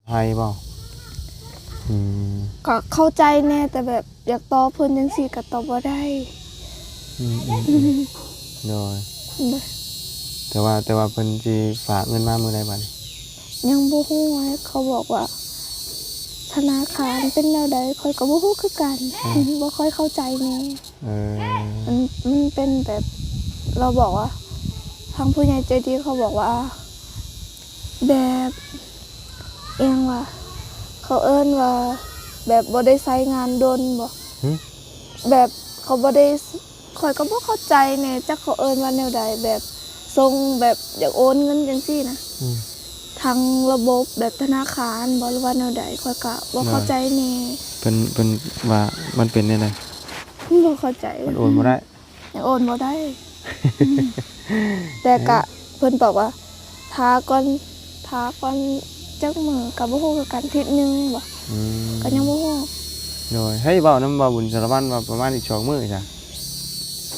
ไทยบ่อืมก็เข้าใจแน่แต่แบบอยากตอบเพิ่นจังซี่ก็ตอบบ่ได้โดยแต่ว่าเพิ่นสิฝากเงินมามื้อใดบัดนี้ยังบ่ฮู้เขาบอกว่าธนาคารเป็นแนวใดข้อยก็บ่ฮู้คือกันบ่ค่อยเข้าใจแน่เออมันเป็นแบบเราบอกว่าทางผู้ใหญ่ใจดีเขาบอกว่าแบบเอียงว่าเขาเอิ้นว่าแบบบ่ได้ใช้งานดนบ่แบบเขาบ่ได้ข่อยก็บ่เข้าใจแน่จักเขาเอิ้นว่าแนวใดแบบส่งแบบอยากโอนเงินจังซี่นะทางระบบแบบธนาคารบ่หรือว่าแนวใดข่อยก็บ่เข้าใจแน่เพิ่นว่ามันเป็นแนวใดบ่เข้าใจมันโอนบ่ได้ยังโอนบ่ได้ แต่ก็เพิ่นบอกว่าท้าก่อนจักมื้อก็บ่ฮู้คือกันอาทิตย์นึงบ่ก็ยังบ่ฮู้โดยเฮ้ยเว้านำบ่บุญสารวัตรว่าประมาณอีก2มื้อจ้ะ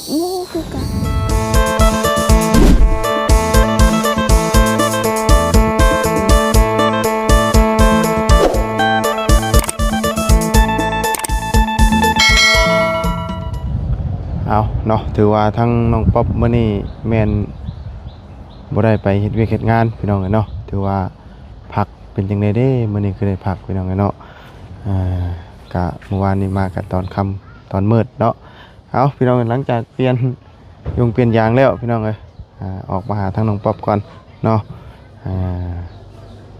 บ่ฮู้คือกันเอาเนาะถือว่าทั้งน้องป๊อบมื้อนี้แม่นบ่ได้ไปเฮ็ดเวียกเฮ็ดงานพี่น้องเนาะถือว่าพักเป็นจังได๋เด้มื้อนี้คือได้พักพี่น้องเนาะก็เมื่อวานนี้มากันตอนค่ำตอนมืดเนาะเอาพี่น้องหลังจากเปลี่ยนยางแล้วพี่น้องเอ้ยออกมาหาทางน้องป๊อบก่อนเนาะ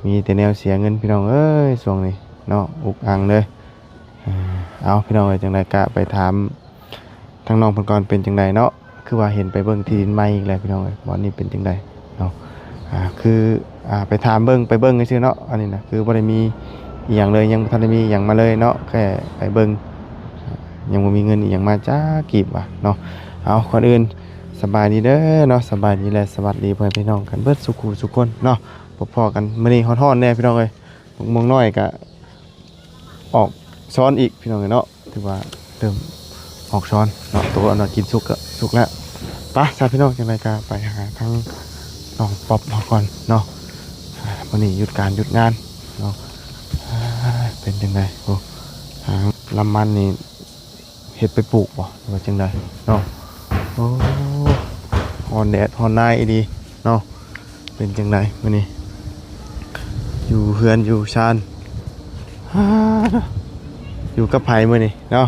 มีแต่แนวเสียเงินพี่น้องเอ้ยช่วงนี้เนาะอุกอังเลยเอาพี่น้องเอ้ยจังได๋ก็ไปถามทางน้องเพิ่นก่อนเป็นจังไดเนาะคือว่าเห็นไปเบิ่งที่ดินใหม่อีกแล้วพี่น้องเอ้ยบ่นี่เป็นจังไดเนาะคือไปถามเบิ่งซื่อๆเนาะอันนี้นะคือบ่ได้มีอีหยังเลยยังบ่ทันได้มีหยังมาเลยเนาะแค่ไปเบิ่งยังบ่มีเงินอีหยังมาจักกีบว่ะเนาะเอาก่อนอื่นสบายดีเด้อเนาะสบายดีและสวัสดีพ่อพี่น้องกันเบิดสุขุทุกคนเนาะพบกันมื้อนี้ฮ้อนๆแน่พี่น้องเอ้ยมงน้อยก็ออกซ้อนอีกพี่น้องเอ้ยเนาะถือว่าเริ่มออกช้อนเนาะตัวกินสุกแล้วไปซาพี่น้องจังไดก็ไปหาทั้งน้องป๊อบมาก่อนเนาะวันนี้หยุดการหยุดงานเนาะเป็นจังไดโอ้ทางลำมันนี่เฮ็ดไปปลูกบ่หรือว่าจังไดเนาะโอ้ฮ้อนแดดฮ้อนนายอีดีเนาะเป็นจังไดมื้อนี้อยู่เฮือนอยู่ชานอยู่กับไผมื้อนี้เนาะ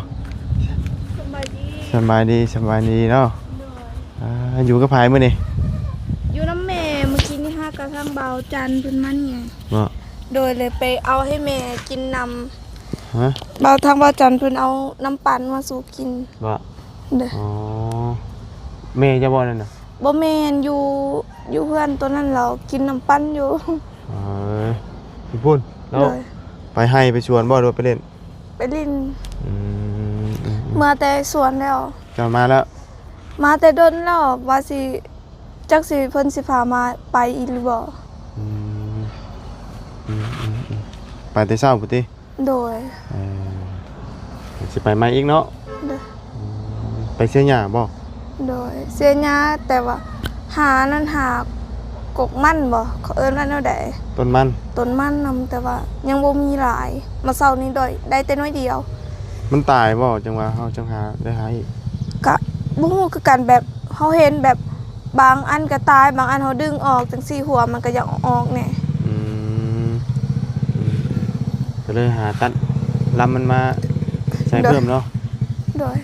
สบายดีเนาะอยู่กับไผมื้อนี้อยู่น้ำแม่เมื่อกี้นี่ฮะกระทั่งเบาจันเพิ่นมันไงเนาะโดยเลยไปเอาให้แม่กินนำเบาทางเบาจันเพิ่นเอาน้ำปั่นมาสู่กินว่าเด้ออ๋อแม่จะบ่นั่นน่ะบ่แม่นอยู่เพื่อนตัวนั้นเรากินน้ำปั่นอยู่พี่พุ่นแล้วไปให้ไปชวนบ่หรือไปเล่นไปเล่นมาแต่สวนแล้วจะมาแล้วมาแต่ดนแล้วว่าสิจักสิเพิ่นสิพามาไปอีหรือบ่ไปแต่เช้าพุ่นติโดยสิไปมาอีกเนาะไปเสียหญ้าบ่โดยเสียหญ้าแต่ว่าหานั่นหากกมันบ่เขาเอิ้นว่าแนวใดต้นมันนำแต่ว่ายังบ่มีหลายมาเช้านี้ได้แต่น้อยเดียวมันตายบ่จังว่าเฮาจังหาได้หาอีกก็บ่ฮู้คือกันแบบเฮาเห็นแบบบางอันก็ตายบางอันเฮาดึงออกจังซี่หัวมันก็ยังออกแน่ก็เลยหาตัดลำมันมาใส่เพิ่มเนาะโดย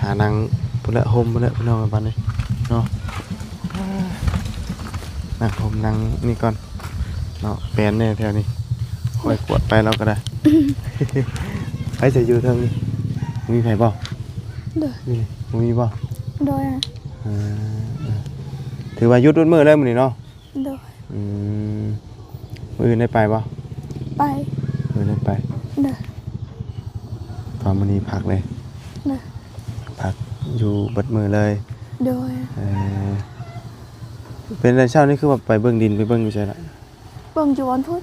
หานางพุ่นละโฮมพุ่นละพี่น้องบัดนี้เนาะนั่งโฮมนั่งนี่ก่อนเนาะแปลนแน่แถวนี้ค่อยกวดไปแล้วก็ได้ไปจะอยู่ทางนี้มีไผบ่เด้อนี่มีบ่โดยถือว่าหยุดมื้อแล้วมื้อนี้เนาะโดยมื้ออื่นได้ไปบ่ไปมื้อได้ไปเด้อตอนมื้อนี้พักเลยเด้อพักอยู่เบิดมื้อเลยโดยเป็นแต่เช้านี่คือว่าไปเบิ่งดินไปเบิ่งอยู่ไสล่ะเบิ่งอยู่วันพุธ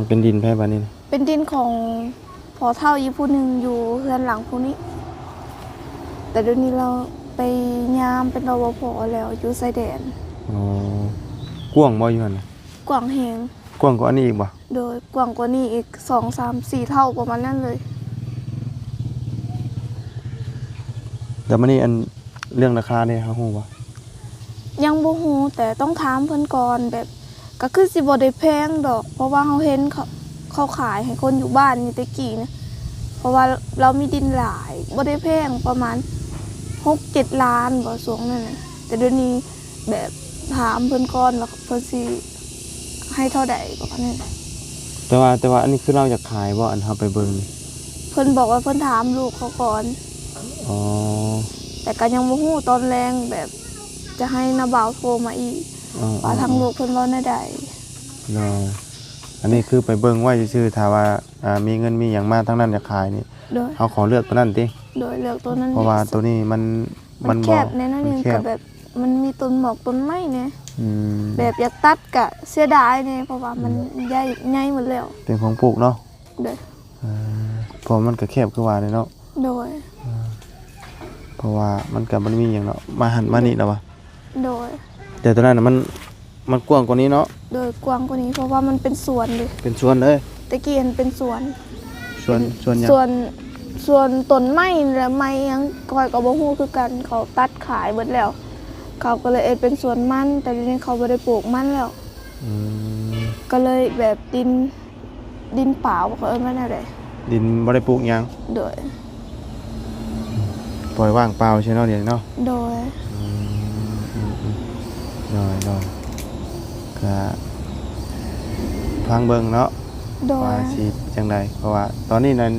เป็นดินไผบัดนี้เป็นดินของพอเฒ่าอีผู้นึงอยู่เฮือนหลังผู้นี้แต่เดี๋ยวนี้เราไปยามเป็นรปภแล้วอยู่ชายแดนกว้างบ่อยู่หั่นน่ะ กว้างแหง กว้างกว่าอันนี้อีกบ่ โดยกว้างกว่านี้อีก2 3 4เท่าประมาณนั้นเลย แต่มันนี่อันเรื่องราคาเนี่ยเฮาฮู้บ่ ยังบ่ฮู้แต่ต้องถามเพิ่นก่อนแบบก็คือสิบ่ได้แพงดอก เพราะว่าเขาเห็นเขาขายให้คนอยู่บ้านนี่แตะกี้นะเพราะว่าเรามีดินหลายบ่ได้แพงประมาณ6-7 ล้านบ่สูงนั่นน่ะแต่เดี๋ยวนี้แบบถามเพิ่นก่อนแล้วเพิ่นสิให้เท่าใดประมาณนั้น แต่ว่าอันนี้คือเราอยากขายบ่อันเฮาไปเบิ่งนี่ เพิ่นบอกว่าเพิ่นถามลูกเขาก่อน อ๋อ แต่ก็ยังบ่ฮู้ตอนแรงแบบจะให้นาบ่าวโทรมาอีก อ๋อ ว่าทางลูกเพิ่นเว้าแนวใด เนาะอันนี้คือไปเบิ่งไว้ซื่อๆถ้าว่ามีเงินมีหยังมาทั้งนั้นอยากขายนี่ โดย เฮาขอเลือกตัวนั้นติ โดยเลือกตัวนั้น เพราะว่าตัวนี้มัน มันแค บ่ บแน่นอนนึง แค กั บบ แบบมันมีต้นหมอกต้นไม้เนี่ย อืม แบบอยากตัดกะเสียดายเนี่ยเพราะว่ามันใหญ่ใหญ่หมดแล้ว เป็นของปลูกเนาะ โดย เพราะมันก็แคบคือว่าเลยเนาะ โดย เพราะว่ามันก็บ่มีหยังเนาะมาหันมานี่แล้ววะ โดย แต่ตัวนั้นน่ะมันกว้างกว่านี้เนาะ โดยกว้างกว่านี้เพราะว่ามันเป็นสวนเลย เป็นสวนเลย ตะกี้มันเป็นสวน สวนหยัง ส่วนต้นไม้และไม้ยังคอยกับบ่ฮู้คือกันเขาตัดขายเบิดแล้ว เขาก็เลยเอ็ดเป็นสวนมันแต่ทีนี้เขาบ่ได้ปลูกมันแล้ว อืม ก็เลยแบบดินเปล่าเขาเอิ้นว่าแนวใด ดินบ่ได้ปลูกหยัง โดย ปล่อยว่างเปล่าใช่เนาะเดี๋ยวนี้เนาะ โดย น้อยก็ฟังเบิ่งเนาะ โดย ว่าสิจังไดเพราะว่าตอนนี้นั้น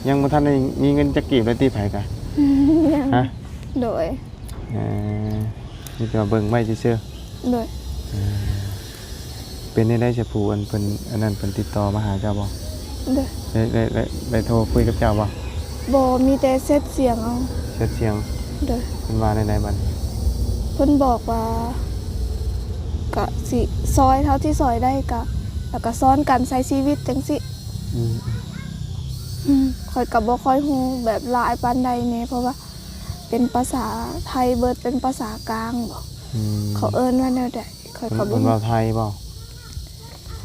ยังบ่ทันได้มีเงินจักกีบเลยติไผกะฮะ โดย นี่จะมาเบิ่งไว้ซื่อ โดย ๆเป็นได้จะผู้อันเพิ่นอันนั้นเพิ่นติดต่อมาหาเจ้าบ่ โดย ได้โทรคุยกับเจ้าบ่ บ่มีแต่เซตเสียงเอา เสียเสียง โดย เพิ่นว่าได้บัด เพิ่นบอกว่า กะสิซอยเท่าที่ซอยได้กะแล้วก็ซ้อนกันใช้ชีวิตจังสิ อืม ค่อยก็บ่ค่อยฮู้แบบหลายปานใดแน่เพราะว่า เป็นภาษาไทยเบิดเป็นภาษากลางบ่ อืม เขาเอิ้นว่าแนวใดค่อยก็บ่ เพิ่น รู้ เว้าไทยบ่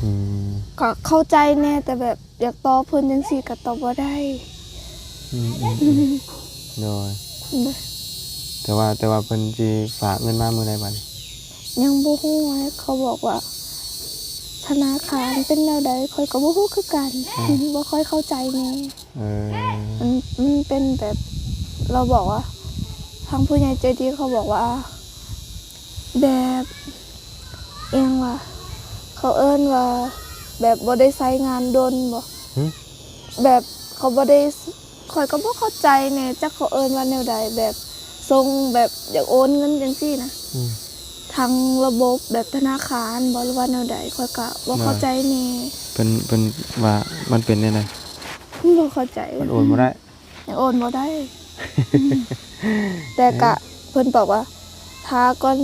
อืม ก็เข้าใจแน่แต่แบบอยากตอบเพิ่นจังซี่ก็ตอบบ่ได้ โดยแต่ว่าเพิ่นสิฝากเงินมามื้อใดบัดนี้ ยังบ่ฮู้เลยเขาบอกว่า ธนาคารเป็นแนวใดค่อยก็บ่ฮู้คือกันบ่ค่อยเข้าใจแน่ เออ มันเป็นแบบเราบอกว่าทางผู้ใหญ่ใจดีเขาบอกว่า แบบเอียงว่าเขาเอิ้นว่า แบบบ่ได้ใช้งานดนบ่ หึ แบบเขาบ่ได้ข่อยก็บ่เข้าใจแน่จักเขาเอิ้นว่าแนวใดแบบส่งแบบอยากโอนเงินจังซี่นะ อืม ทางระบบแบบธนาคารบ่หรือว่าแนวใดข่อยก็บ่เข้าใจแน่ เพิ่นว่ามันเป็นแนวใด บ่เข้าใจ มันโอนบ่ได้ ยังโอนบ่ได้ แต่กะเพิ่นบอกว่าท้าก่อน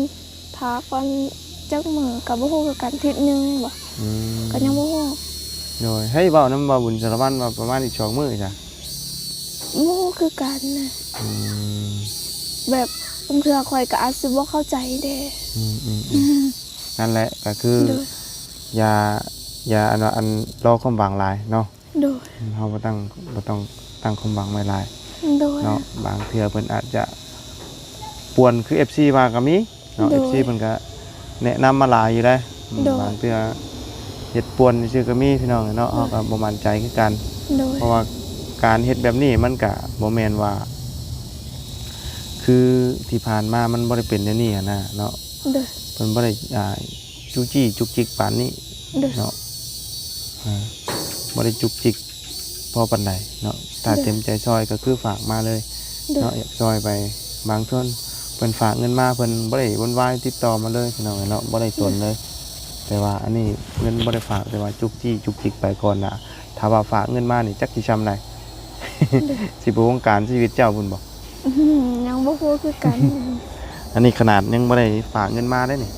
จักมื้อก็บ่ฮู้คือกันอาทิตย์หนึงบ่ อืม ก็ยังบ่ฮู้ โดยให้เว้านำบ่บุญสารวัตรว่าประมาณอีก2มื้อจ้ะ บ่ฮู้คือกันนะ อืม แบบบางเทื่อข่อยก็อาจสิบ่เข้าใจเด้ นั่นแหละก็คือ โดย อย่าอันว่าอันรอความหวังหลายเนาะ โดย เฮาบ่ต้องตั้งความหวังไว้หลาย โดย เนาะบางเทื่อเพิ่นอาจจะป่วนคือ FC มาก็มีเนาะ โดย FC เพิ่นก็แนะนำมาหลายอยู่ได้ โดย บางเทื่อเฮ็ดป่วนซื่อๆก็มีพี่น้องเนาะเฮาก็บ่มั่นใจคือกัน โดย เพราะว่าการเฮ็ดแบบนี้มันก็บ่แม่นว่า คือที่ผ่านมามันบ่ได้เป็นอย่างนี้อะนะเนาะ โดย เพิ่นบ่ได้จู้จี้จุกจิกปานนี้ โดย เนาะบ่ได้จุกจิกพอปานใดเนาะถ้า เด้อ เต็มใจซอยก็คือฝากมาเลย โดย เนาะอยากซอยไปบางท่านเพิ่นฝากเงินมาเพิ่นบ่ได้วนวายติดต่อมาเลยพี่น้องเนาะบ่ได้สนเลย แต่ว่าอันนี้เงินบ่ได้ฝากแต่ว่าจุกจี้จุกจิกไปก่อนน่ะถ้าว่าฝากเงินมานี่จักสิช้ำได้ สิบ่วงการชีวิตเจ้าพุ่นบ่ ยังบ่ฮู้คือกัน อันนี้ขนาดยังบ่ได้ฝากเงินมาได้นี่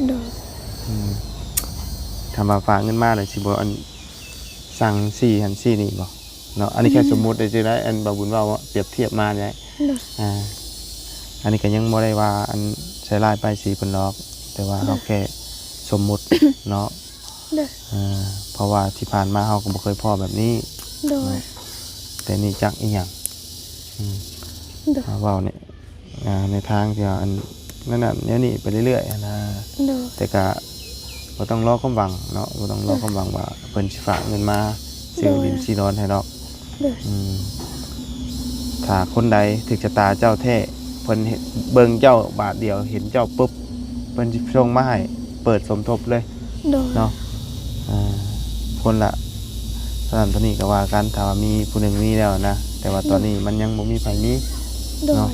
โดย ถ้ามาฝากเงินมาเลยสิบ่อันสั่งซี่หันซี่นี่บ่เนาะอันนี้แค่สมมุติได้สิได้อันบ่บุญว่าเปรียบเทียบมาได้ โดย อันนี้ก็ยังบ่ได้ว่าอันใช้ลายไปสีเพิ่นหรอก แต่ว่าเฮาแค่สมมุติ เนาะ โดย เพราะว่าที่ผ่านมาเฮาก็บ่เคยพ้อแบบนี้ โดย แต่นี่จักอีหยัง โดย เว้าเนี่ยในทางที่ว่าอันนั่นน่ะแนวนี้ไปเรื่อยๆนะ โดย แต่ก็บ่ต้องรอความหวังเนาะบ่ต้องรอความหวังว่าเพิ่นสิฝากเงินมาซื้อดินซื้อดอนให้ดอก โดย ถ้าคนใดถึกชะตาเจ้าแท้เพิ่นเห็นเบิ่งเจ้าบาทเดียวเห็นเจ้าปุ๊บเพิ่นสิส่งมาให้เปิดสมทบเลย โดย เนาะคนละตอนนี้ก็ว่ากันถ้าว่ามีผู้หนึ่งมีแล้วนะแต่ว่าตอนนี้มันยังบ่มีไผมี โดย เนาะ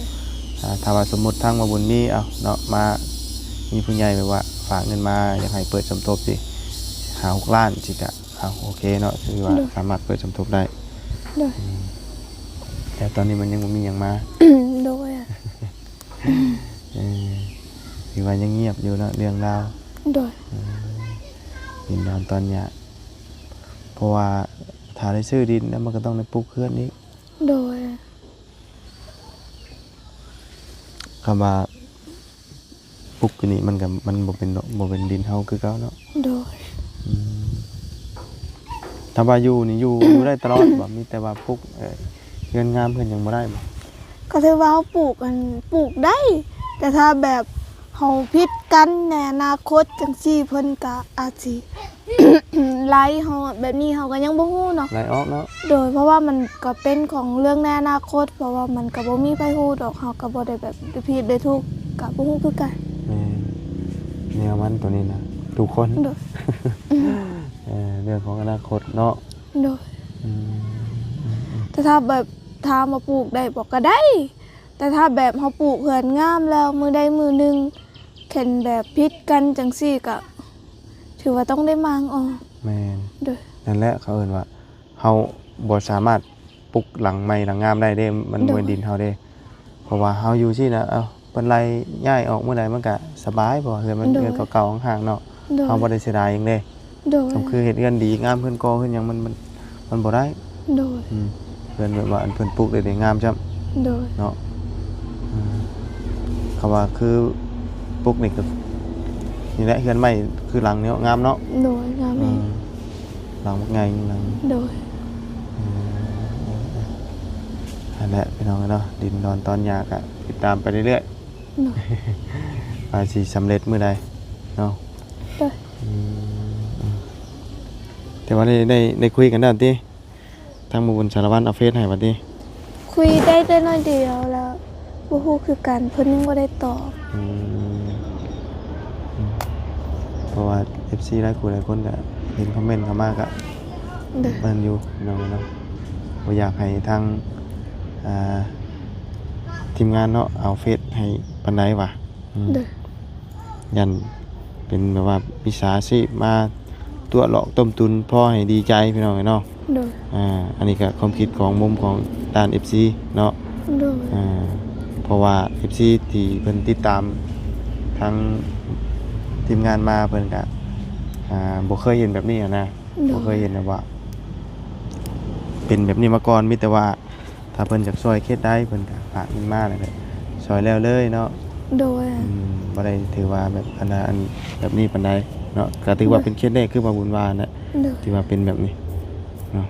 ถ้าว่าสมมุติทางมาบุญมีเอาเนาะมามีผู้ใหญ่แบบว่าฝากเงินมาอยากให้เปิดสมทบสิ5-6 ล้านสิก็โอเคเนาะถือว่าสามารถเปิดสมทบได้ โดย แต่ตอนนี้มันยังบ่มีหยังมา โดย ถือว่ายังเงียบอยู่เนาะเรื่องราว โดย ดินดอนตอนเนี้ยเพราะว่าถ้าได้ซื้อดินแล้วมันก็ต้องได้ปลูกเรือนอีก โดย คำว่าปลูกอยู่นี่มันก็มันบ่เป็นดินเฮาคือเก่าเนาะ โดย ถ้าว่าอยู่นี่อยู่ได้ตลอดบ่มีแต่ว่าปลูกเงินงามเพิ่นยังบ่ได้บ่ ก็ถือว่าเขาปลูกได้ แต่ถ้าแบบเขาพิดกันในอนาคตจังซี่เพิ่นก็อาจสิ ไล่เขาแบบนี้เขาก็ยังบ่ฮู้เนาะ ไล่ออกเนาะ โดยเพราะว่ามันก็เป็นของเรื่องในอนาคต เพราะว่ามันก็บ่มีไผฮู้ดอกเฮาก็บ่ได้แบบได้ผิดได้ถูกก็บ่ฮู้คือกัน แม่แนวมันตัวนี้นะทุกคน โดย เรื่องของอนาคตเนาะ โดยแต่ถ้าแบบถามมาปลูกได้บอกก็ได้ แต่ถ้าแบบเฮาปลูกเหือนงามแล้วมือใดมือหนึงเข็นแบบพิดกันจังซี่ก็ถือว่าต้องได้มางออก แม่น โดย นั่นแหละเขาเอิ้นว่าเฮาบ่สามารถปลูกหลังใหม่หลังงามได้เด้มันบ่เป็นดินเฮาเด้เพราะว่าเฮาอยู่ซี่นะเพิ่นไล่ย้ายออกเมื่อใดมันก็สบายเพราะว่าเฮือนมันเฮือนเก่าๆห่างๆเนาะ โดย เฮาบ่ได้เสียดายหยังเด้ โดย ก็คือเฮ็ดเฮือนดีงามเพิ่นก่อขึ้นหยังมันบ่ได้ โดย เพิ่นแบบว่าอันเพิ่นปลูกได้งามจ้ํ โดย เนาะเขาว่าคือปลูกนี่ก็นี่แหละเฮือนใหม่คือหลังเนี้ยงามเนาะ โดยงามเอง หลังบักไงหลัง โดย อันแหละพี่น้องเนาะดินดอนตอนยากอะติดตามไปเรื่อย โดย ๆว่าสิสำเร็จมื้อใดเนาะ โดย แต่ว่าได้คุยกันแล้วติทางหมู่บุญสารวัตรเอาเฟซให้บัดนี้ คุยได้น้อยเดียวแล้วบ่ฮู้คือกันเพิ่นยังบ่ได้ตอบ เพราะว่า FC หลายคู่หลายคนก็เห็นคอมเมนต์เข้ามาก็ โดย มันอยู่น้องเนาะบ่อยากให้ทางทีมงานเนาะเอาเฟซให้ปานใดวะ โดย ยันเป็นแบบว่าวิชาชีพมาตัวหลอกต้มตุนพ่อให้ดีใจพี่น้องเนาะ โดย อันนี้ก็ความคิดของมุมของด้าน FC เนาะ โดย เพราะว่า FC ที่เพิ่นติดตามทางทีมงานมาเพิ่นก็บ่เคยเห็นแบบนี้อะนะบ่เคยเห็นแบบว่า เป็นแบบนี้มาก่อนมีแต่ว่าถ้าเพิ่นอยากช่วยเคสได้เพิ่นก็ฝากเงินมาแล้วก็ช่วยแล้วเลยเนาะ โดย บ่ได้ถือว่าแบบอันแบบนี้ปานใดเนาะก็ถือว่าเป็นเคสแรกคือว่าบุญวานะ โดย ที่ว่าเป็นแบบนี้เนาะ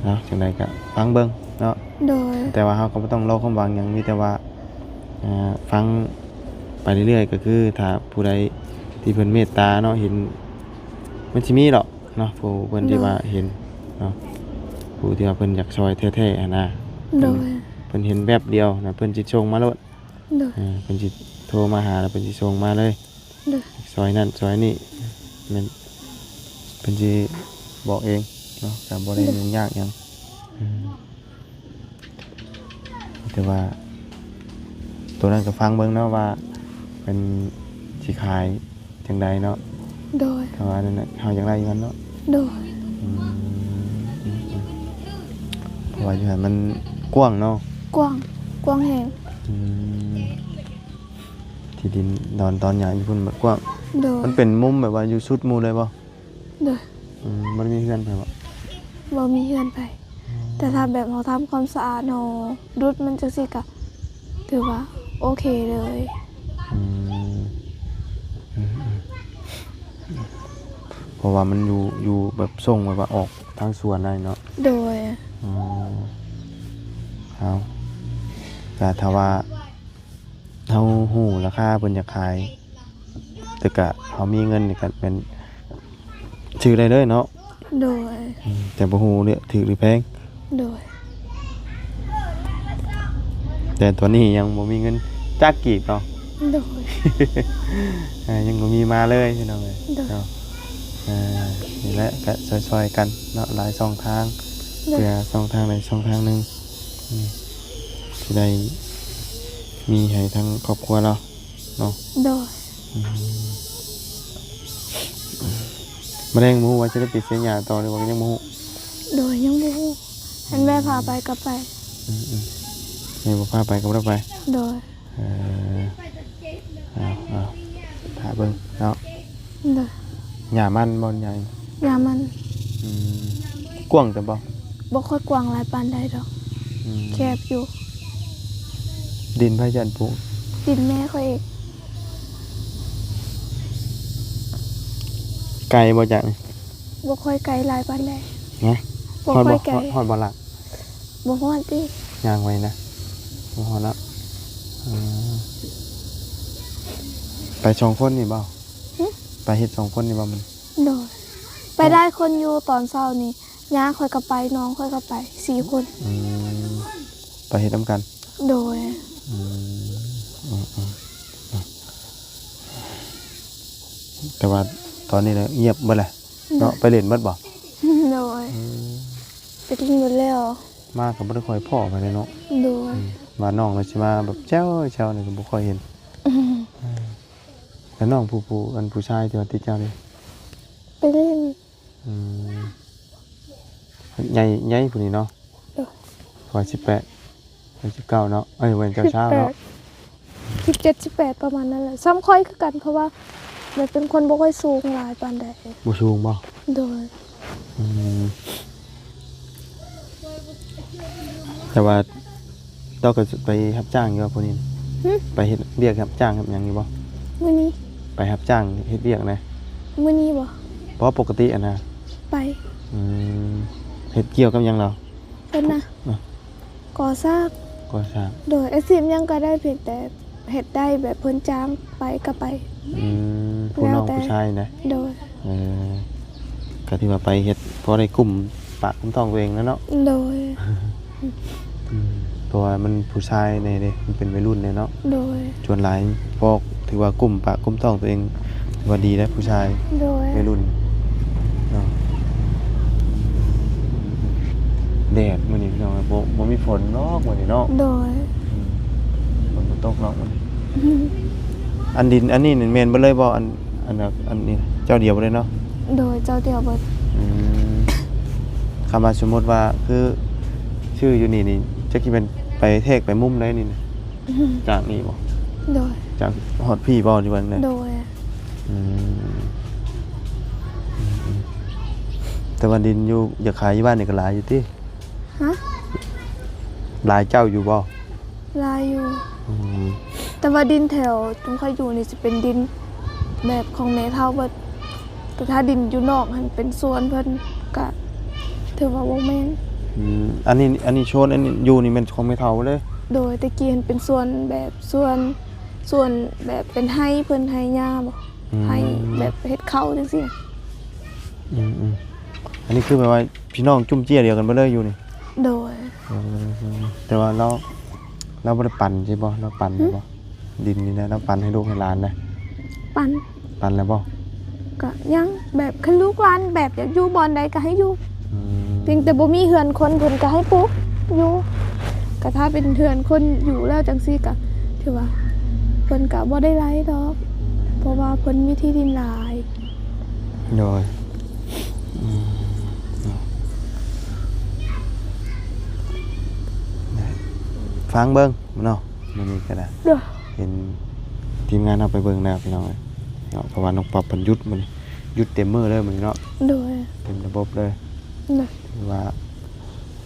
เนาะจังไดก็ฟังเบิ่งเนาะ โดย แต่ว่าเฮาก็บ่ต้องรอความหวังหยังมีแต่ว่าฟังไปเรื่อยๆก็คือถ้าผู้ใดที่เพิ่นเมตตาเนาะเห็นมันสิมีหรอกเนาะผู้เพิ่นที่ว่าเห็นเนาะผู้ที่ว่าเพิ่นอยากช่วยแท้ๆอะนะ โดย เพิ่นเห็นแวบเดียวนะเพิ่นสิส่งมาโลด โดย เพิ่นสิโทรมาหาแล้วเพิ่นสิส่งมาเลย โดย ซอยนั่นซอยนี่แม่นเพิ่นสิบอกเองเนาะก็บ่ได้ยุ่งยากหยังแต่ว่าตัวนั้นก็ฟังเบิ่งเนาะว่าเป็นสิขายจังใดเนาะ โดย แต่ว่านั่นน่ะเฮาอยากได้อย่างนั้นเนาะ โดย เพราะว่าอยู่หั่นมันกว้างเนาะ กว้างกว้างแห่ง ที่ดินดอนตอนหยาอยู่พุ่นแบบกว้าง โดย มันเป็นมุมแบบว่าอยู่สุดหมู่เลยบ่ โดย มันมีเฮือนไปบ่ บ่มีเฮือนไป แต่ถ้าแบบเราทำความสะอาดเนาะดุดมันจังซี่ก็ถือว่าโอเคเลย อืม เพราะว่ามันอยู่แบบส่งแบบว่าออกทางสวนได้เนาะ โดย อ๋อเอาก็ถ้าว่าเฮาฮู้ราคาเพิ่นอยากขายแต่ก็เฮามีเงินนี่ก็เป็นชื่อได้เลยเนาะ โดย แต่บ่ฮู้เนี่ยถูกหรือแพง โดย แต่ตัวนี้ยังบ่มีเงินจักกีบเนาะ โดย ยังบ่มีมาเลยพี่น้องเอ้ย โดย เนาะนี่แหละก็ซอยๆกันเนาะหลายช่องทาง โดย เพื่อช่องทางใดช่องทางหนึงสิได้มีให้ทั้งครอบครัวเราเนาะ โดย มะเร็งบ่ฮู้ว่าจะได้ปิดเสียหญ้าต่อหรือว่ายังบ่ฮู้ โดยยังบ่ฮู้อันแม่พาไปก็ไป นี่บ่พาไปก็บ่ได้ไป โดย เออเอาถ้าเบิ่งเนาะ โดย หญ้ามันบ่ใหญ่ ยามัน กว้างแต่บ่ บ่ค่อยกว้างหลายปานใดดอก แคบอยู่ ดินไผจันปลูก ดินแม่เขาเอง ไกลบ่จักนี่ บ่ค่อยไกลหลายปานใด นะ บ่ ฮอด ค่ บ่ อยไกล ฮอดบ่หลัก บ่ฮอดติ ย่างไว้นะบ่ฮอดแล้วไปสองคนนี่บ่ไปเฮ็ดสองคนนี่บ่มัน โดย ไปได้คนอยู่ตอนเช้านี่ย่าค่อยก็ไปน้องค่อยก็ไป4คน ไปเฮ็ดนํกัน โดย แต่ว่าตอนนี้เนี่ยเงียบเบิดแหละเนาะไปเล่นเบิดบ่ โดยไปกินหมดแล้ว มาก็บ่ได้ค่อยพ้อไปเลยเนาะ โดย ว่าน้องเราสิมาแบบแจ้วนี่ก็บ่ค่อยเห็นแล้วน้องผู้อันผู้ชายที่ว่าติดเจ้านี่ ไปเล่น ใหญ่ผู้นี้เนาะ เด้อ ว่า18 19เนาะเอ้ยวันเจ้าเช้าเนาะ 17 18ประมาณนั้นแหละซ้ำค่อยคือกันเพราะว่าแบบเป็นคนบ่ค่อยสูงหลายปานใด บ่สูงบ่ โดย แต่ว่าเราก็ไปรับจ้างอยู่ว่าผู้นี้ไปเฮ็ดเวียกรับจ้างครับหยังอยู่บ่ มื้อนี้ ไปรับจ้างเฮ็ดเวียกนะ มื้อนี้บ่ เพราะปกติอะนะ ไป เฮ็ดเกี่ยวกับหยังเรา เพิ่นนะ อ่ะ ก่อสร้าง ก็ทราบ โดยอาชีพหยังก็ได้เพียงแต่เฮ็ดได้แบบเพิ่นจ้างไปก็ไป ผู้น้อง แล้วแต่ ผู้ชายนะ โดย ก็ที่ว่าไปเฮ็ดพอได้กลุ่มปากกลุ่มท้องตัวเองแล้วเนาะ โดย ตัวามันผู้ชายในเด้มันเป็นวัยรุ่นเนี่ยเนาะ โดย ชวนหลายพอกถือว่ากลุ่มปากกลุ่มท้องตัวเองถือว่าดีแล้วผู้ชาย โดย วัยรุ่นเนาะแดดมื้อนี้พี่น้องบ่มีฝนเนาะมื้อนี้เนาะ โดย ฝนบ่ตกเนาะมื้อนี้อันดินอันนี้นี่แม่นบ่เลยบ่อันนี้เจ้าเดียวบ่เลยเนาะ โดยเจ้าเดียวเบิด คำว่าสมมติว่าคือชื่ออยู่นี่จะคิดเป็นไปเทกไปมุมได้นี่นะจากนี่บ่ โดย จากฮอดพี่บ่อยู่วันเลย โดย แต่ว่าดินอยู่อยากขายอยู่บ้านนี่ก็หลายอยู่ติ ฮะ หลายเจ้าอยู่บ่ ลายอยู่ แต่ว่าดินแถวตรงค่อยอยู่นี่จะเป็นดินแบบของแม่เฒ่าเบิดแต่ถ้าดินอยู่นอกมันเป็นสวนเพิ่นก็ถือว่าบ่แม่น อันนี้โชนอันนี้อยู่นี่มันของไม่เท่าเลย โดยตะกี้มันเป็นสวนแบบสวนแบบเป็นไร่เพิ่นไร่หญ้าบ่ไร่แบบเฮ็ดข้าวจังซี่ อันนี้คือแบบว่าพี่น้องจุ่มเจี้ยเดียวกันบ่เลยอยู่นี่ โดย แต่ว่าเราบ่ได้ปั่นใช่บ่เราปั่นได้บ่ดินนี่นะเราปั่นให้ลูกให้หลานนะ ปัน แล้วบ่ ก็ยังแบบคันลูกหลานแบบอยากอยู่บ่อนใดก็ให้อยู่เพียงแต่บ่มีเฮือนคนเพิ่นก็ให้ปลูกอยู่ก็ถ้าเป็นเฮือนคนอยู่แล้วจังซี่ก็ถือว่าเพิ่นก็บ่ได้ไล่ดอกเพราะว่าเพิ่นมีที่ดินหลาย โดยฟังเบิ่งเนาะมื้อนี้ก็ได้ เด้อ เห็นทีมงานเอาไปเบิ่งแล้วพี่น้องเอ้ยเนาะเพราะว่าน้องป๊อปเพิ่นหยุดมื้อนี้หยุดเต็มมื้อเลยมื้อนี้เนาะ โดย เต็มระบบเลย โดย ถือว่า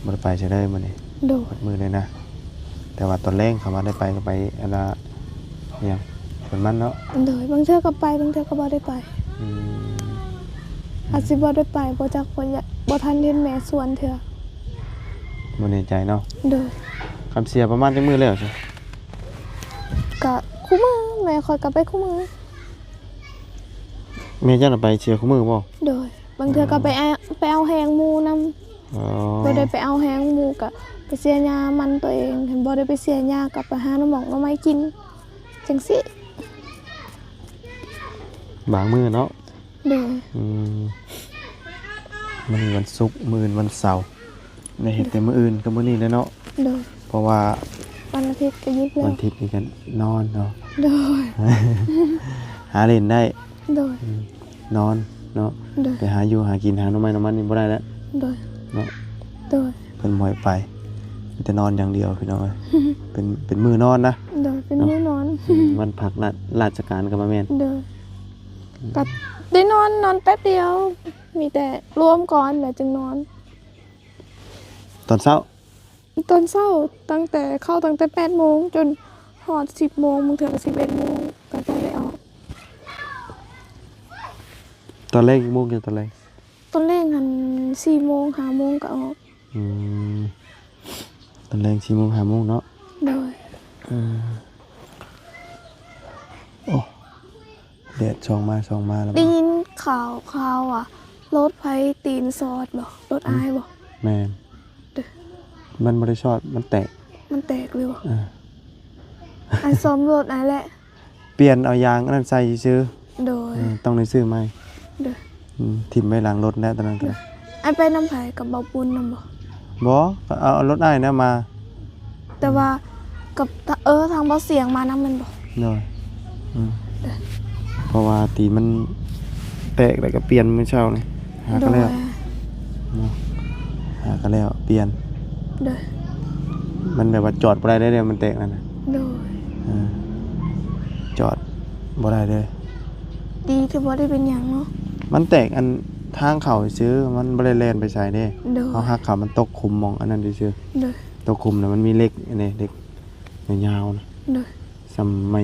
บ่ได้ไปใช้ได้มื้อนี้ โดย หมดมื้อเลยนะ แต่ว่าตอนแรกเขาว่าได้ไปก็ไปอันละอิหยังสวนมันเนาะ โดยบางเทื่อก็ไปบางเทื่อก็บ่ได้ไป อืม อาจสิบ่ได้ไปบ่จักบ่ทันเห็นแม่สวนเถื่อ บ่แน่ใจเนาะ โดย คำเสียประมาณจักมื้อแล้วใช่ ก็คู่มือแม่คอยก็ไปคู่มือ แม่เจ้าน่ะไปเชียร์คู่มือบ่ โดยบางเทื่อก็ไปเอาแหงหมู่นำ อ๋อ บ่ได้ไปเอาแหงหมู่ก็ไปเสียยามันตัวเองเห็นบ่ได้ไปเสียยาก็ไปหาน้ำหมอกน้ำไม้กินจังซี่ บางมื้อเนาะ โดย มันวันศุกร์มื้อวันเสาร์ได้เฮ็ดแต่มื้ออื่นกับมื้อนี้แหละเนาะ โดย เพราะว่า วันอาทิตย์ก็หยุดแล้ วั วน อาทิตย์นี่ก็นอนเนาะ โดย หาเล่นได้ โดย นอนเนาะ โดย ไปหาอยู่หากินหาหน่อไม้หน่อมันนี่บ่ได้แล้ว โดย เนาะ โดย เพิ่นบ่ให้ไปมีแต่นอนอย่างเดียวพี่น้องเอ้ย เป็นมื้อนอนนะ โดยเป็นมื้อนอน วันพักราชการก็มาแม่น โดยก็ได้นอนแป๊บเดียว มีแต่รวมก่อนแล้วจึงนอน ตอนเช้า ตอนเช้าตั้งแต่8 โมงจนฮอด10 โมงบางเทื่อก็11 โมงก็จะได้ออก ตอนแรกกี่โมงจังตอนแรก ตอนแรกหัน4 โมง5 โมงก็ออก อืมตอนแรก4 โมง5 โมงเนาะ โดย โอ้แดดส่องมาแล้ว ได้ยินข่าวอ่ะรถไฟตีนซอดบ่รถอายบ่ แม่น เด้อ มันบ่ได้ช็อตมันแตก มันแตกเลยบ่ อ่า ไอซ้อมรถอายแหละ เปลี่ยนเอายางอันนั้นใส่ซื้อ โดย ต้องได้ซื้อใหม่ โดย ทิ่มไว้หลังรถแล้วตอนนั้นก็ ไอไปน้ำไผกับเบาปุ้นนำบ่ บ่ก็เอารถอ้ายนะมา แต่ว่ากับทางเบาเสียงมานำมันบ่ เนาะเพราะว่าตีนมันแตกแล้วก็เปลี่ยนมื้อเช้านี่หา โด ก็ ย แล้วหาก็แล้วเปลี่ยน โดย มันแบบว่าจอดบ่ได้เลยมันแตกนั่นน่ะ โดย จอดบ่ได้เลย ดีที่บ่ได้เป็นหยังเนาะ มันแตกอันทางเขาซื้อมันบ่ได้แล่นไปใส่เด้ โดย เขาหักเขามันตกคุมมองอันนั้นซื่อ โดย ตกคุมน่ะมันมีเหล็กอันนี้เหล็กยาวๆนะ โดย ซ้ำไม่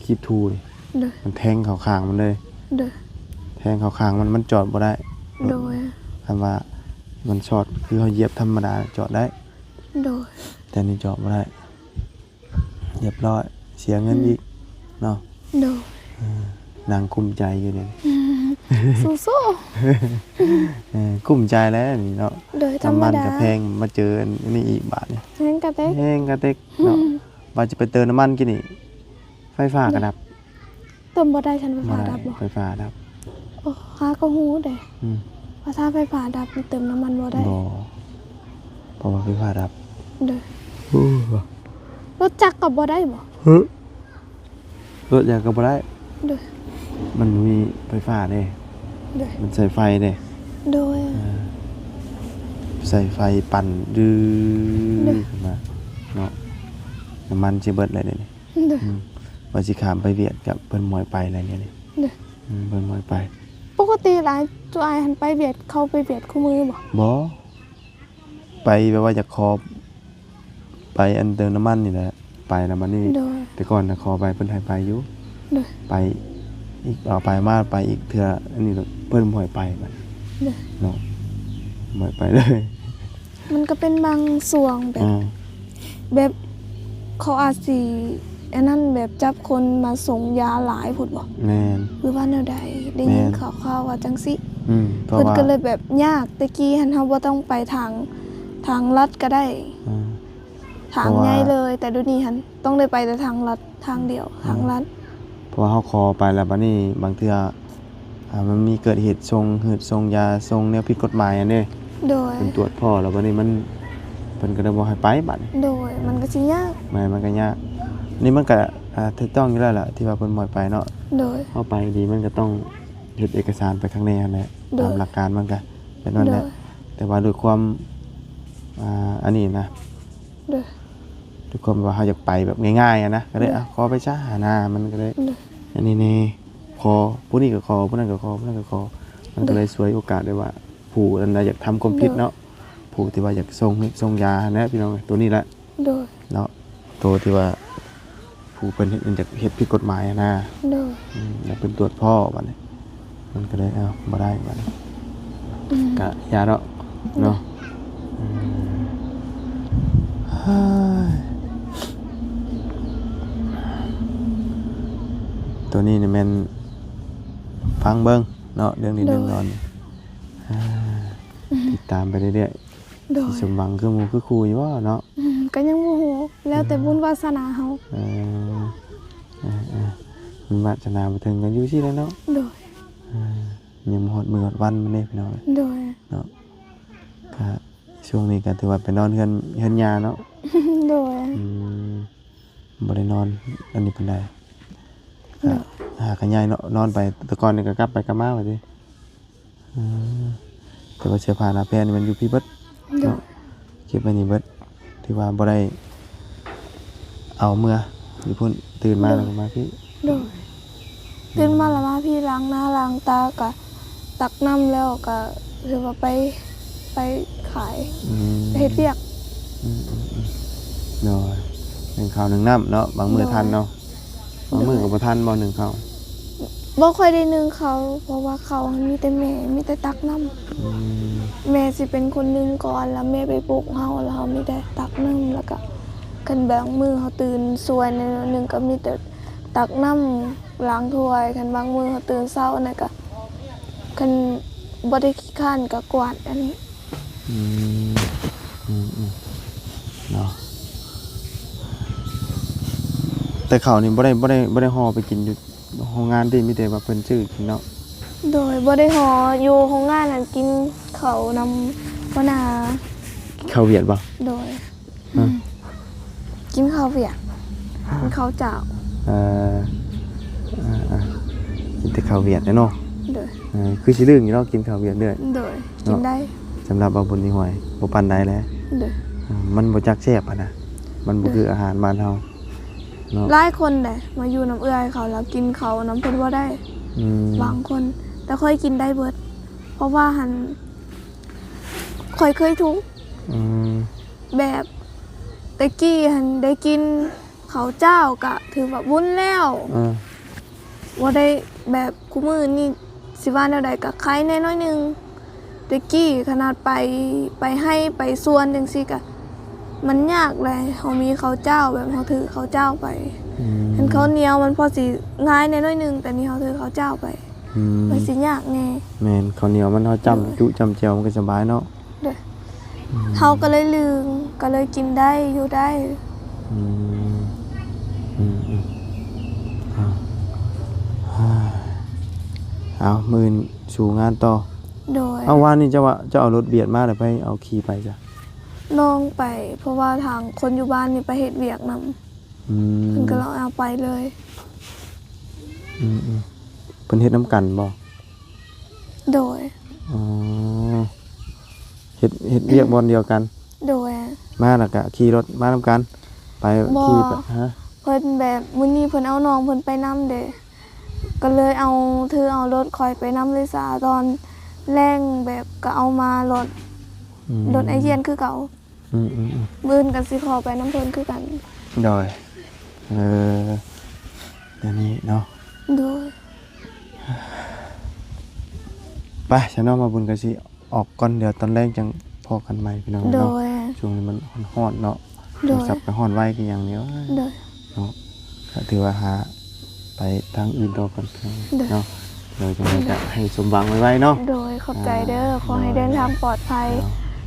คีบทูนี่ โดย มันแทงเข้าข้างมันเลย โดย แทงเข้าข้างมันจอดบ่ได้ โดย คำว่ามันช็อตคือเขาเหยียบธรรมดาจอดได้ โดย แต่นี่จอดบ่ได้เรียบร้อยเสียเงินอีกเนาะ โดย นางกุ้มใจอยู่เนี่ย สู้ กุ้มใจแล้วนี่เนาะ ๆโดยธรร น้ำ ม มัน ดา ก็แพงมาเจออันนี้อีกบาทนี่ งั้นก็ได้ แพงกระเต็กเนาะว่าจะไปเติมน้ำมันกินนี่ไฟฟ้ากระดับ เติมบ่ได้ฉันไฟฟ้าดับบ่ ไฟฟ้าดับ โอ้ค้าก็ฮู้เด้ อืม ว่าถ้าไฟฟ้าดับนี่เติมน้ำมันบ่ได้ บ่เพราะว่าไฟฟ้าดับ โดย โอ้ รถจักรก็บ่ได้บ่ เฮ้ยรถอยากก็บ่ได้ โดย มันมีไฟฟ้าเด้ โดย มันใส่ไฟเด้ โดย ใส่ไฟปั่นดื้อ เด้อ ขึ้นมาเนาะน้ำมันสิเบิดเลยเด้นี่ โดย ว่าสิข้ามไปเวียดกับเพิ่นมวยไปอะไรเนี่ยนี่ โดย เพิ่นมวยไป ปกติหลายตัวอายหันไปเวียดเข้าไปเวียดคู่มือบ่ บ่ไปแบบว่าจะขอไปอันเติมน้ำมันนี่แหละไปแล้วมันนี่ โดย แต่ก่อนน่ะขอไปเพิ่นให้ไปอยู่ โดย ไปอีกเอาไปมาไปอีกเทื่ออันนี้เพิ่นบ่ให้ไปบัด โดย เนาะบ่ให้ไปเลย มันก็เป็นบางส่วงแบบ อ่า แบบเขาอาจสิอันนั้นแบบจับคนมาส่งยาหลายพุ่นบ่ แม่น หรือว่าแนวใดได้ยินข่าวๆว่าจังซี่ เพราะ เพิ่น ว่า ก็เลยแบบยากตะกี้หันเฮาบ่ต้องไปทางลัดก็ได้ อ่า ทาง เพราะว่า ใหญ่เลย แต่เดี๋ยวนี้หันต้องได้ไปแต่ทางลัดทางเดียวทางลัด เพราะว่าเฮาขอไปแล้วบัดนี้บางเทื่อมันมีเกิดเหตุส่งยาส่งแนวผิดกฎหมายอันนี้ โดย เพิ่นตรวจพ่อแล้วบัดนี้มันเพิ่นก็ได้บ่ให้ไปบัดนี้ โดยมันก็สิยาก มันก็ยากนี่มันก็ถูกต้องอยู่แล้วล่ะที่ว่าเพิ่นบ่ให้ไปเนาะ โดย เฮาไปดีมันก็ต้องเฮ็ดเอกสารไปข้างในนั่นแหละ โดย ตามหลักการมันก็เป็นนั่น โด แห ย ละแต่ว่าด้วยความอันนี้นะ โดย ด้วยความว่าเฮาอยากไปแบบง่ายๆอะนะก็เลยขอไปซะหาหน้ามันก็เลย โดย อันนี้นี่ขอผู้นี้ก็ขอผู้นั้นก็ขอผู้นั้นก็ขอมันก็เลยสวยโอกาสได้ว่าผู้อันใดอยากทำความผิดเนาะผู้ที่ว่าอยากส่งยานะพี่น้องตัวนี้แหละ โดย เนาะตัวที่ว่าผู้เป็นอยากเฮ็ดผิดกฎหมายอะนะ โดย อยากเป็นตรวจพ่อบัดนี้มันก็เลยบ่ได้บัดนี้ กะยาเนาะเนาะเฮ้ยตัวนี้นี่แม่นฟังเบิ่งเนาะเรื่องนี้เรื่องนอนอ่าติดตามไปเรื่อย โด ๆ ย สิสมหวังคือหมู่คือครูอยู่บ่เนาะ ก็ยังบ่ฮู้แล้วแต่บุญวาสนาเฮา เอมันวาสนาบ่ถึงกันอยู่ซี่แหล้วเนาะ โดย ยังบ่ฮอดมื้อฮอดวันมันเด้พี่น้อง โดย เนาะก็ช่วงนี้ก็ถือว่าไปนอนเฮือนยาเนาะ โดย บ่ได้นอนอันนี้ปานใดก็หากันยายเนาะนอนไปแต่ก่อนนี่ก็กลับไปกลับมาว่าติแต่ว่าเสื้อผ้าหน้าแพรนี่มันอยู่พี่เบิด โดย เนาะเก็บไว้นี่เบิดที่ว่าบ่ได้เอาเมื่ออยู่พุ่นตื่นมาแล้วก็มาพี่ โดยตื่นมาแล้วมาพี่ล้างหน้าล้างตาก็ตักน้ำแล้วก็ถือว่าไปขาย เฮ็ดเวียก เนาะหนึ่งข้าวหนึ่งน้ำเนาะบางมื้อทันเนาะบางมื้อก็บ่ทันบ่หนึ่งข้าว บ่ค่อยได้นึ่งเขาเพราะว่าเขามีแต่แม่มีแต่ตักน้ำแม่สิเป็นคนนึ่งก่อนแล้วแม่ไปปลุกเฮาแล้วเฮามีแต่ตักน้ำแล้วก็คันบางมื้อเฮาตื่นสวยในนึงก็มีแต่ตักน้ำล้างถ้วยคันบางมื้อเฮาตื่นเช้านั่นก็คันบ่ได้ขี้ข้านก็กวาดอันนี้ เนาะแต่ข้าวนี่บ่ได้ห่อไปกินอยู่โรงงานที่มีแต่ว่าเพิ่นซื้อกินเนาะ โดยบ่ได้หออยู่โรงงานนั่นกินข้าวนำหัวหน้า ข้าวเวียดบ่ โดย ฮะ กินข้าวเวียดกินข้าวเจ้า เอ่อกินแต่ข้าวเวียดเนาะ โดย คือสิลืมอยู่เนาะกินข้าวเวียดเด้อ โดยกินได้ สำหรับเอาบุญนี่ห่วยบ่ปานใดแหล้ว โดย มันบ่จักแซ่บอะนะมันบ่คืออาหารบ้านเฮาเนาะ หลายคนเด้มาอยู่น้ำเอื้อยเขาแล้วกินเขาวน้ำเพิ่นบ่ได้ อืม บางคน แต่ค่อยกินได้เบิด เพราะว่าหันค่อยเคยทุกข์ อืม แบบตะกี้หันได้กินข้าวเจ้าก็ถือว่าบุญแล้ว ว่าได้แบบคู่มือนี่สิว่าแนวใดก็ใครแน่น้อยหนึงตะกี้ขนาดไปให้ไปส่วนจังซี่ก็มันยากเลยเฮามีข้าวเจ้าแบบเฮาถือข้าวเจ้าไปเห็นข้าวเหนียวมันพอสิง่ายแน่น้อยหนึงแต่นี่เฮาถือข้าวเจ้าไปมันสิยากแน่ แม่นข้าวเหนียวมันเฮาจ้ำจุจ้ำแจ่วมันก็สบายเนาะ เด้อเฮาก็เลยลืมก็เลยกินได้อยู่ได้ อืมอืมอืมเอามื้อนี้สู่งานต่อ โดย เอาว่านี่จะเอารถเบียดมาแล้วไปเอาขี่ไปจ้ะ น้องไป เพราะว่าทางคนอยู่บ้านนี่ไปเฮ็ดเวียกนำ อืม เพิ่นก็เลยเอาไปเลย อืมเพิ่นเฮ็ดน้ำกันบ่ โดย อ๋อเฮ็ดเรียกบอลเดียวกัน โดย มาแล้วก็ขี่รถมานํกัน ไปขี่ไปฮะ เพิ่นแบบมื้อนี้เพิ่นเอาน้องเพิ่นไปนำเด้ก็เลยเอารถคอยไปนำเลยซาตอนแรงแบบก็เอามารถไอเยียนคือเก่า อืม มื้อนก็สิขอไปนำเพิ่นคือกัน โดยเดี๋ยวนี้เนาะ โดย ไปฉันเอามาบุญกันสิออกก่อนเดี๋ยวตอนแรกจังพอกันใหม่พี่น้อง โด เนาะ ย ช่วงนี้มันฮ้อนเนาะ โดย สับไปฮ้อนไว้ก็อย่างเดียว โดย เนาะก็ถือว่าหาไปทางอื่นต่อก่อนเนาะเลยจังได๋ก็ให้สมหวังไว้เนาะ โดยขอบใจเด้อขอให้เดินทางปลอดภัย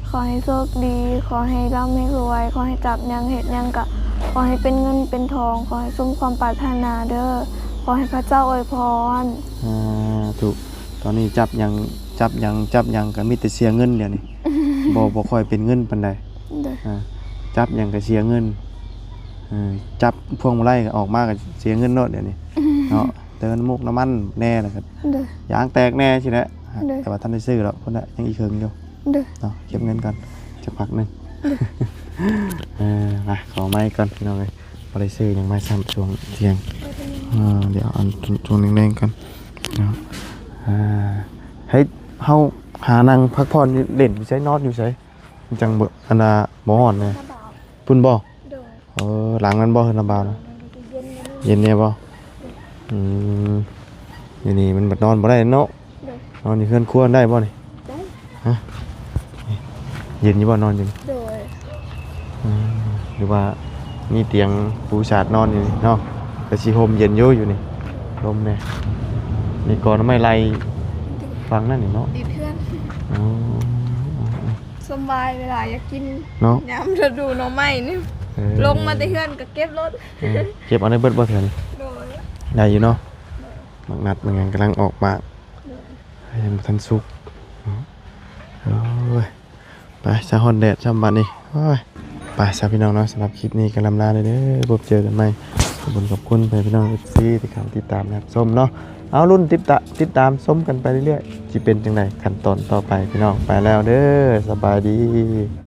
ขอให้โชคดี ขอให้ร่ำให้รวย ขอให้จับหยังเฮ็ดหยังก็ขอให้เป็นเงินเป็นทอง ขอให้สมความปรารถนาเด้อขอให้พระเจ้าอวยพร ถูกตอนนี้จับหยังก็มีแต่เสียเงินเดี๋ยวนี้ บ่ค่อยเป็นเงินปานใด โดย จับหยังก็เสียเงินจับพวงมาลัยก็ออกมาก็เสียเงินโนดเดี๋ยวนี้เนาะเติมน้ำมูกน้ำมันแน่แล้วก็ โดย ยางแตกแน่สิแหละ เด้อ แต่ว่าท่านได้ซื้อแล้วพุ่นน่ะยังอีกเคิงอยู่ โดย เนาะเก็บเงินก่อนจะพักหนึงมาขอไม้ก่อนพี่น้องเอ้ยบ่ได้ซื้อหยังมาซ้ำช่วงเที่ยงเดี๋ยวเอาช่วงแดงๆก่อนเนาะให้เฮาหานั่งพักผ่อนอยู่เล่นอยู่ไสนอนอยู่ไสจังบ่อันน่ะบ่ฮ้อนแน่พุ่นบ่ โดย หลังนั้นบ่เฮือนลำบากนะเย็นเนี่ยบ่อยู่นี่มันบัดนอนบ่ได้เนาะ โดย นอนอยู่เฮือนครัวได้บ่นี่ ได้ ฮะเย็นอยู่บ่นอนอยู่นี่ โดย หรือว่ามีเตียงปูชาดนอนอยู่นี่เนาะกระชีโฮมเย็นเยอะอยู่นี่ลมเนี่ยมีกรไม่ไรฟังนั่นนี่เนาะ ดีเพื่อน อ๋อ สบายเวลาอยากกิน เนาะ ยามฤดูหน่อไม้นี่ เออ ลงมาแต่เพื่อนก็เก็บรถ เก็บเอาในเบิดบ่เถื่อน โดย ได้อยู่เนาะมักนัดมันยังกำลังออกมาให้มันทันสุกโอ้ยไปซะฮอนแดดช่ำบัดนี้โอ้ยไปซะพี่น้องเนาะสำหรับคลิปนี้ก็ลำลาเลยเด้อพบเจอกันใหม่ขอบคุณไปพี่น้อง FC ที่เข้าติดตามนะครับส้มเนาะเอารุ่นติดตามส้มกันไปเรื่อยๆสิเป็นจังไดขั้นตอนต่อไปพี่น้องไปแล้วเด้อสบายดี